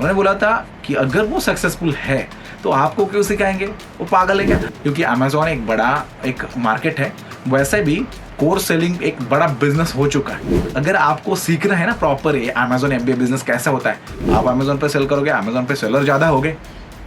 उन्होंने बोला था कि अगर वो सक्सेसफुल है तो आपको क्यों सिखाएंगे, वो पागल है क्या? क्योंकि अमेजोन एक बड़ा एक मार्केट है, वैसे भी कोर्स सेलिंग एक बड़ा बिजनेस हो चुका है। अगर आपको सीखना है ना प्रॉपर ये अमेजोन एफबीए बिजनेस कैसा होता है, आप अमेजोन पे सेल करोगे, अमेजोन पे सेलर ज्यादा होगे,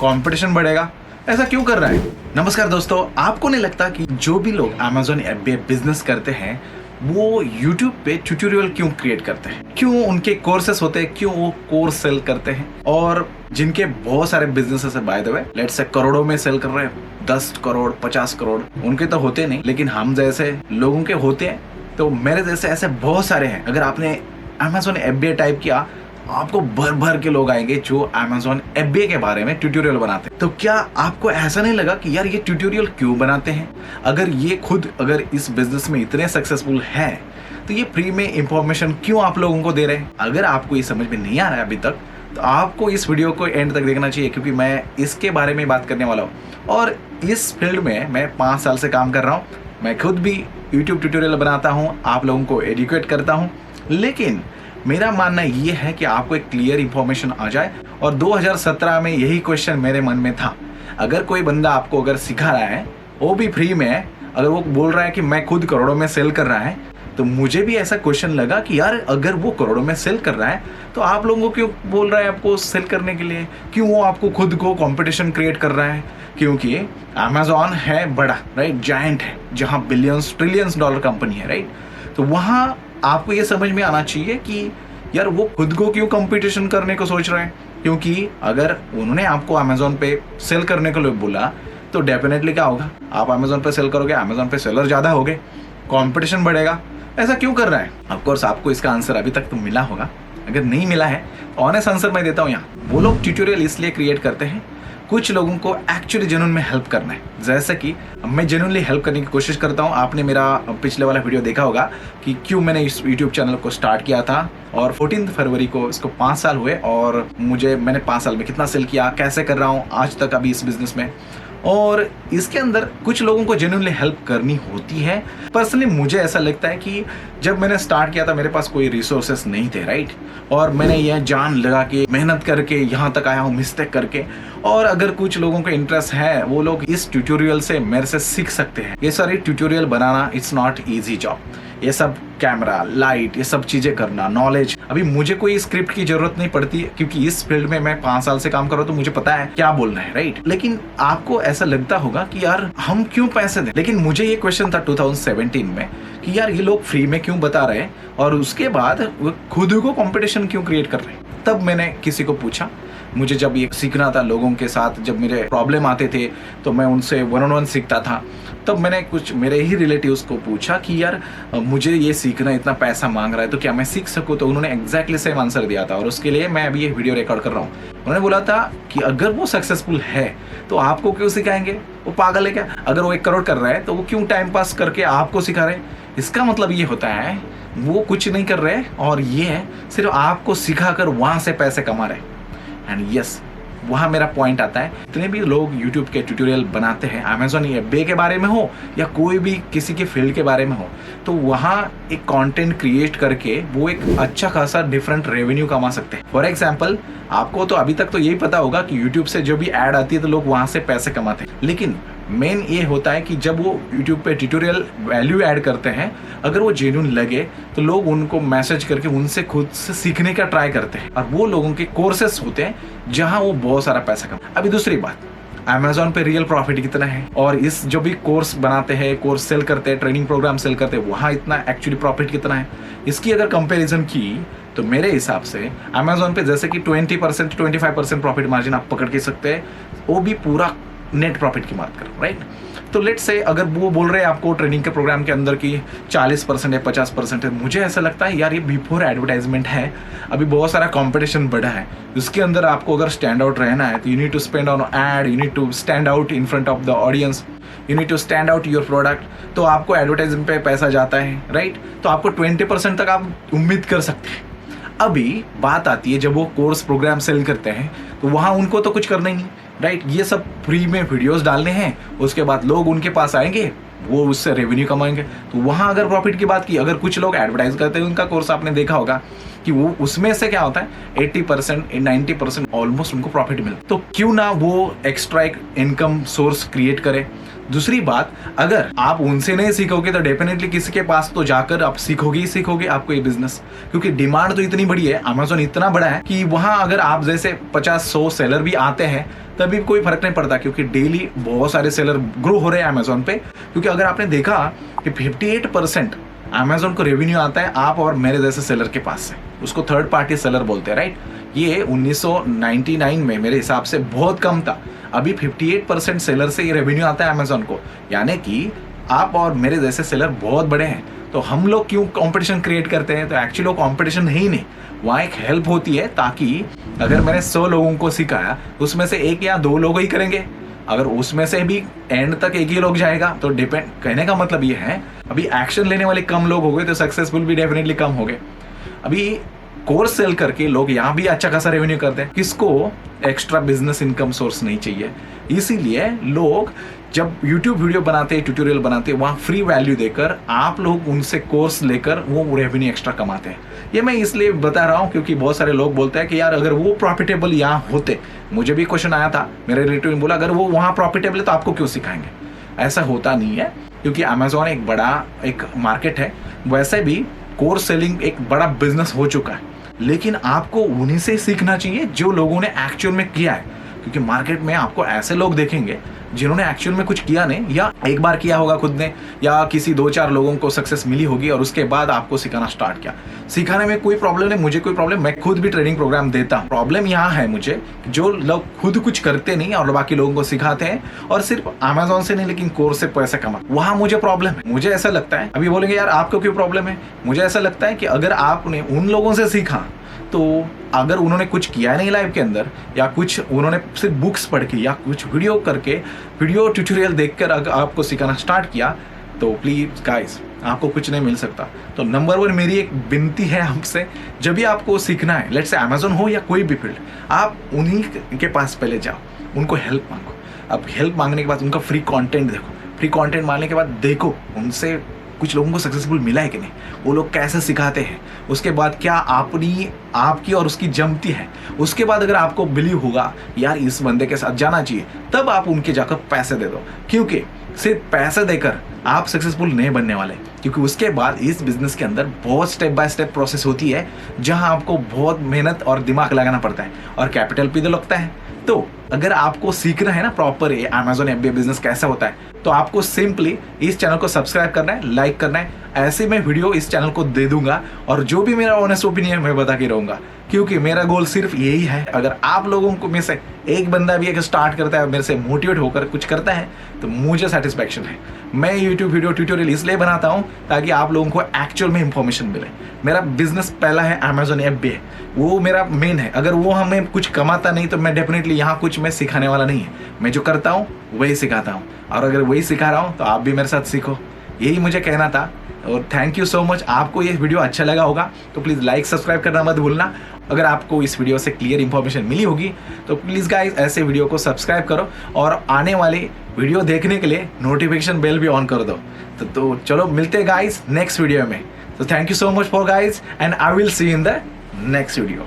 कंपटीशन बढ़ेगा। ऐसा क्यों कर रहा है? नमस्कार दोस्तों, आपको नहीं लगता कि जो भी लोग अमेजोन एफबीए बिजनेस करते हैं वो YouTube पे ट्यूटोरियल क्यों क्रिएट करते हैं, क्यों उनके कोर्सेस होते हैं, क्यों वो कोर्स सेल करते हैं? और जिनके बहुत सारे बिजनेसेस है, by the way, let's say करोड़ों में सेल कर रहे हैं, 10 करोड़ 50 करोड़, उनके तो होते नहीं, लेकिन हम जैसे लोगों के होते हैं। तो मेरे जैसे ऐसे बहुत सारे हैं। अगर आपने अमेजोन एफबीए टाइप किया, आपको भर भर के लोग आएंगे जो अमेजोन एफबीए के बारे में ट्यूटोरियल बनाते हैं। तो क्या आपको ऐसा नहीं लगा कि यार ये ट्यूटोरियल क्यों बनाते हैं? अगर ये खुद अगर इस बिजनेस में इतने सक्सेसफुल है तो ये फ्री में इंफॉर्मेशन क्यों आप लोगों को दे रहे हैं? अगर आपको ये समझ में नहीं आ रहा है अभी तक, तो आपको इस वीडियो को एंड तक देखना चाहिए, क्योंकि मैं इसके बारे में बात करने वाला हूँ। और इस फील्ड में मैं 5 साल से काम कर रहा हूँ। मैं खुद भी यूट्यूब ट्यूटोरियल बनाता हूँ, आप लोगों को एजुकेट करता हूँ। लेकिन मेरा मानना ये है कि आपको एक क्लियर इंफॉर्मेशन आ जाए। और 2017 में यही क्वेश्चन मेरे मन में था। अगर कोई बंदा आपको अगर सिखा रहा है, वो भी फ्री में, अगर वो बोल रहा है कि मैं खुद करोड़ों में सेल कर रहा है, तो मुझे भी ऐसा क्वेश्चन लगा कि यार अगर वो करोड़ों में सेल कर रहा है तो आप लोगों को क्यों बोल रहा है आपको सेल करने के लिए? क्यों वो आपको खुद को कंपटीशन क्रिएट कर रहा है? क्योंकि अमेजोन है बड़ा, राइट, जायंट है, जहाँ बिलियंस ट्रिलियंस डॉलर कंपनी है, राइट। तो वहाँ आपको ये समझ में आना चाहिए कि यार वो खुद को क्यों कंपटीशन करने को सोच रहे हैं। क्योंकि अगर उन्होंने आपको अमेजोन पे सेल करने के लिए बोला तो डेफिनेटली क्या होगा, आप अमेजोन पे सेल करोगे, अमेजोन पे सेलर ज्यादा होगे, कंपटीशन बढ़ेगा। ऐसा क्यों कर रहा है? ऑफ कोर्स आपको इसका आंसर अभी तक तो मिला होगा। अगर नहीं मिला है तो ऑनेस्ट आंसर मैं देता हूँ यहाँ। वो लोग ट्यूटोरियल इसलिए क्रिएट करते हैं, कुछ लोगों को एक्चुअली जेन्युइन में हेल्प करना है। जैसे कि मैं जेन्युइनली हेल्प करने की कोशिश करता हूँ। आपने मेरा पिछले वाला वीडियो देखा होगा कि क्यों मैंने इस यूट्यूब चैनल को स्टार्ट किया था, और 14 फरवरी को इसको 5 साल हुए, और मैंने 5 साल में कितना सेल किया, कैसे कर रहा हूँ आज तक अभी इस बिजनेस में। और इसके अंदर कुछ लोगों को जेन्युइनली हेल्प करनी होती है। पर्सनली मुझे ऐसा लगता है कि जब मैंने स्टार्ट किया था मेरे पास कोई रिसोर्सेस नहीं थे, राइट, और मैंने यह जान लगा के मेहनत करके यहाँ तक आया हूँ, मिस्टेक करके। और अगर कुछ लोगों को इंटरेस्ट है, वो लोग इस ट्यूटोरियल से मेरे से सीख सकते हैं। ये सारी tutorial banana it's not easy job. ये सब कैमरा, लाइट, ये सब चीजें करना, नॉलेज, अभी मुझे कोई स्क्रिप्ट की जरूरत नहीं पड़ती, क्योंकि इस फील्ड में मैं 5 साल से काम कर रहा हूँ, तो मुझे पता है क्या बोलना है, राइट। लेकिन आपको ऐसा लगता होगा कि यार हम क्यों पैसे दें? लेकिन मुझे ये क्वेश्चन था 2017 में कि यार ये लोग फ्री में क्यों बता रहे हैं, और उसके बाद वो खुद को कंपटीशन क्यों क्रिएट कर रहे हैं? तब मैंने किसी को पूछा। मुझे जब ये सीखना था लोगों के साथ, जब मेरे प्रॉब्लम आते थे तो मैं उनसे 1-on-1 सीखता था। तब मैंने कुछ मेरे ही रिलेटिव्स को पूछा कि यार मुझे ये सीखना, इतना पैसा मांग रहा है, तो क्या मैं सीख सकूं? तो उन्होंने एग्जैक्टली सेम आंसर दिया था, और उसके लिए मैं अभी ये वीडियो रिकॉर्ड कर रहा हूँ। उन्होंने बोला था कि अगर वो सक्सेसफुल है तो आपको क्यों सिखाएंगे, वो पागल है क्या? अगर वो 1 करोड़ कर रहा है तो वो क्यों टाइम पास करके आपको सिखा रहे हैं? इसका मतलब ये होता है वो कुछ नहीं कर रहे, और ये सिर्फ आपको सिखाकर वहां से पैसे कमा रहे हैं। एंड यस, वहाँ मेरा पॉइंट आता है। इतने भी लोग YouTube के ट्यूटोरियल बनाते हैं, अमेजोन एफबीए के बारे में हो या कोई भी किसी के फील्ड के बारे में हो, तो वहाँ एक कंटेंट क्रिएट करके वो एक अच्छा खासा डिफरेंट रेवेन्यू कमा सकते हैं। फॉर एग्जांपल, आपको तो अभी तक तो यही पता होगा कि YouTube से जो भी ऐड आती है तो लोग वहाँ से पैसे कमाते हैं। लेकिन मेन ये होता है कि जब वो YouTube पे ट्यूटोरियल वैल्यू ऐड करते हैं, अगर वो जेन्युइन लगे तो लोग उनको मैसेज करके उनसे खुद से सीखने का ट्राई करते हैं, और वो लोगों के कोर्सेस होते हैं जहां वो बहुत सारा पैसा कमाते। अभी दूसरी बात, अमेजोन पे रियल प्रॉफिट कितना है, और इस जो भी कोर्स बनाते हैं, कोर्स सेल करते हैं, ट्रेनिंग प्रोग्राम सेल करते हैं, वहाँ इतना एक्चुअली प्रॉफिट कितना है, इसकी अगर कंपेरिजन की तो मेरे हिसाब से अमेजोन पे जैसे कि 20% 25% प्रॉफिट मार्जिन आप पकड़ के सकते हैं, वो भी पूरा नेट प्रॉफिट की बात कर, राइट। तो लेट्स से अगर वो बोल रहे हैं आपको ट्रेनिंग के प्रोग्राम के अंदर की 40% या 50% है, मुझे ऐसा लगता है यार ये बिफोर एडवर्टाइजमेंट है, अभी बहुत सारा कंपटीशन बढ़ा है। उसके अंदर आपको अगर स्टैंड आउट रहना है तो you need to spend on ad, you need to stand out in front of the audience, you need to stand out your product. तो आपको एडवर्टाइजमेंट पे पैसा जाता है, राइट। तो आपको 20% तक आप उम्मीद कर सकते हैं। अभी बात आती है जब वो कोर्स प्रोग्राम सेल करते हैं तो वहाँ उनको तो कुछ करना ही नहीं, राइट। ये सब फ्री में वीडियोस डालने हैं, उसके बाद लोग उनके पास आएंगे, वो उससे रेवेन्यू कमाएंगे। तो वहाँ अगर प्रॉफिट की बात की, अगर कुछ लोग एडवर्टाइज करते हैं उनका कोर्स, आपने देखा होगा कि वो उसमें से क्या होता है 80% 90% ऑलमोस्ट उनको प्रॉफिट मिलता। तो क्यों ना वो एक्स्ट्रा एक इनकम सोर्स क्रिएट करे। दूसरी बात, अगर आप उनसे नहीं सीखोगे तो डेफिनेटली किसी के पास तो जाकर आप सीखोगे ही सीखोगे आपको ये बिजनेस, क्योंकि डिमांड तो इतनी बड़ी है, अमेज़न इतना बड़ा है कि वहां अगर आप जैसे 50-100 सेलर भी आते हैं तभी कोई फर्क नहीं पड़ता, क्योंकि डेली बहुत सारे सेलर ग्रो हो रहे हैं अमेज़न पे। क्योंकि अगर आपने देखा कि 58% अमेज़न को रेवेन्यू आता है आप और मेरे जैसे सेलर के पास से, उसको थर्ड पार्टी सेलर बोलते हैं, राइट। ये 1999 में मेरे हिसाब से बहुत कम था, अभी 58% सेलर से ये रेवेन्यू आता है अमेज़न को, यानी कि आप और मेरे जैसे सेलर बहुत बड़े हैं। तो हम लोग क्यों कंपटीशन क्रिएट करते हैं, तो एक्चुअली वो कंपटीशन है ही नहीं, वहाँ एक हेल्प होती है, ताकि अगर मैंने 100 लोगों को सिखाया उसमें से 1 या 2 लोग ही करेंगे, अगर उसमें से भी एंड तक 1 ही लोग जाएगा तो डिपेंड, कहने का मतलब ये है अभी एक्शन लेने वाले कम लोग हो गए तो सक्सेसफुल भी डेफिनेटली कम हो गए। अभी कोर्स सेल करके लोग यहाँ भी अच्छा खासा रेवेन्यू करते हैं, किसको एक्स्ट्रा बिजनेस इनकम सोर्स नहीं चाहिए। इसीलिए लोग जब YouTube वीडियो बनाते हैं, ट्यूटोरियल बनाते हैं, वहाँ फ्री वैल्यू देकर आप लोग उनसे कोर्स लेकर वो रेवेन्यू एक्स्ट्रा कमाते हैं। ये मैं इसलिए बता रहा हूँ क्योंकि बहुत सारे लोग बोलते हैं कि यार अगर वो प्रॉफिटेबल यहाँ होते, मुझे भी क्वेश्चन आया था, मेरे रिलेटिव ने बोला अगर वो वहाँ प्रॉफिटेबल है तो आपको क्यों सिखाएंगे। ऐसा होता नहीं है, क्योंकि अमेज़न एक बड़ा एक मार्केट है, वैसे भी कोर्स सेलिंग एक बड़ा बिजनेस हो चुका है, लेकिन आपको उन्हीं से सीखना चाहिए जो लोगों ने एक्चुअल में किया है। क्योंकि मार्केट में आपको ऐसे लोग देखेंगे जिन्होंने एक्चुअल में कुछ किया नहीं, या एक बार किया होगा खुद ने, या किसी 2-4 लोगों को सक्सेस मिली होगी और उसके बाद आपको सिखाना स्टार्ट किया। सिखाने में कोई प्रॉब्लम नहीं, मुझे कोई प्रॉब्लम, मैं खुद भी ट्रेनिंग प्रोग्राम देता हूँ। प्रॉब्लम यहाँ है मुझे जो लोग खुद कुछ करते नहीं और बाकी लोगों को सिखाते हैं, और सिर्फ अमेज़न से नहीं लेकिन कोर्स से पैसा कमा, वहाँ मुझे प्रॉब्लम है। मुझे ऐसा लगता है, अभी बोलेंगे यार आपको क्यों प्रॉब्लम है, मुझे ऐसा लगता है कि अगर आपने उन लोगों से सीखा, तो अगर उन्होंने कुछ किया नहीं लाइफ के अंदर, या कुछ उन्होंने सिर्फ बुक्स पढ़ के या कुछ वीडियो करके, वीडियो ट्यूटोरियल देखकर अगर आपको सिखाना स्टार्ट किया, तो प्लीज गाइस आपको कुछ नहीं मिल सकता। तो नंबर 1 मेरी एक विनती है आपसे, जब भी आपको सीखना है, लेट्स से अमेज़न हो या कोई भी फील्ड, आप उन्हीं के पास पहले जाओ, उनको हेल्प मांगो। अब हेल्प मांगने के बाद उनका फ्री कंटेंट देखो, फ्री कंटेंट मांगने के बाद देखो उनसे कुछ लोगों को सक्सेसफुल मिला है कि नहीं, वो लोग कैसे सिखाते हैं, उसके बाद क्या आपकी और उसकी जमती है, उसके बाद अगर आपको बिलीव होगा यार इस बंदे के साथ जाना चाहिए, तब आप उनके जाकर पैसे दे दो। क्योंकि सिर्फ पैसे देकर आप सक्सेसफुल नहीं बनने वाले, क्योंकि उसके बाद इस बिजनेस के अंदर बहुत स्टेप बाय स्टेप प्रोसेस होती है, जहां आपको बहुत मेहनत और दिमाग लगाना पड़ता है और कैपिटल भी तो लगता है। तो अगर आपको सीखना है ना प्रॉपर ये अमेज़न FBA बिजनेस कैसा होता है, तो आपको सिंपली इस चैनल को सब्सक्राइब करना है, लाइक करना है। ऐसे मैं वीडियो इस चैनल को दे दूंगा, और जो भी मेरा ऑनेस्ट ओपिनियन मैं बता के रहूंगा, क्योंकि मेरा गोल सिर्फ यही है, अगर आप लोगों को में से एक बंदा भी अगर स्टार्ट करता है, मेरे से मोटिवेट होकर कुछ करता है, तो मुझे सेटिस्फैक्शन है। मैं YouTube वीडियो ट्यूटोरियल इसलिए बनाता हूँ ताकि आप लोगों को एक्चुअल में इंफॉर्मेशन मिले। मेरा बिजनेस पहला है अमेज़न FBA, वो मेरा मेन है। अगर वो हमें कुछ कमाता नहीं तो मैं डेफिनेटली यहाँ कुछ मैं सिखाने वाला नहीं है। मैं जो करता हूँ वही सिखाता हूँ, और अगर वही सिखा रहा हूँ तो आप भी मेरे साथ सीखो, यही मुझे कहना था। और थैंक यू सो मच। आपको ये वीडियो अच्छा लगा होगा तो प्लीज़ लाइक सब्सक्राइब करना मत भूलना। अगर आपको इस वीडियो से क्लियर इंफॉर्मेशन मिली होगी तो प्लीज़ गाइस ऐसे वीडियो को सब्सक्राइब करो, और आने वाली वीडियो देखने के लिए नोटिफिकेशन बेल भी ऑन कर दो। तो चलो मिलते हैं गाइस नेक्स्ट वीडियो में। तो thank you so much for guys, and I will see in the next video.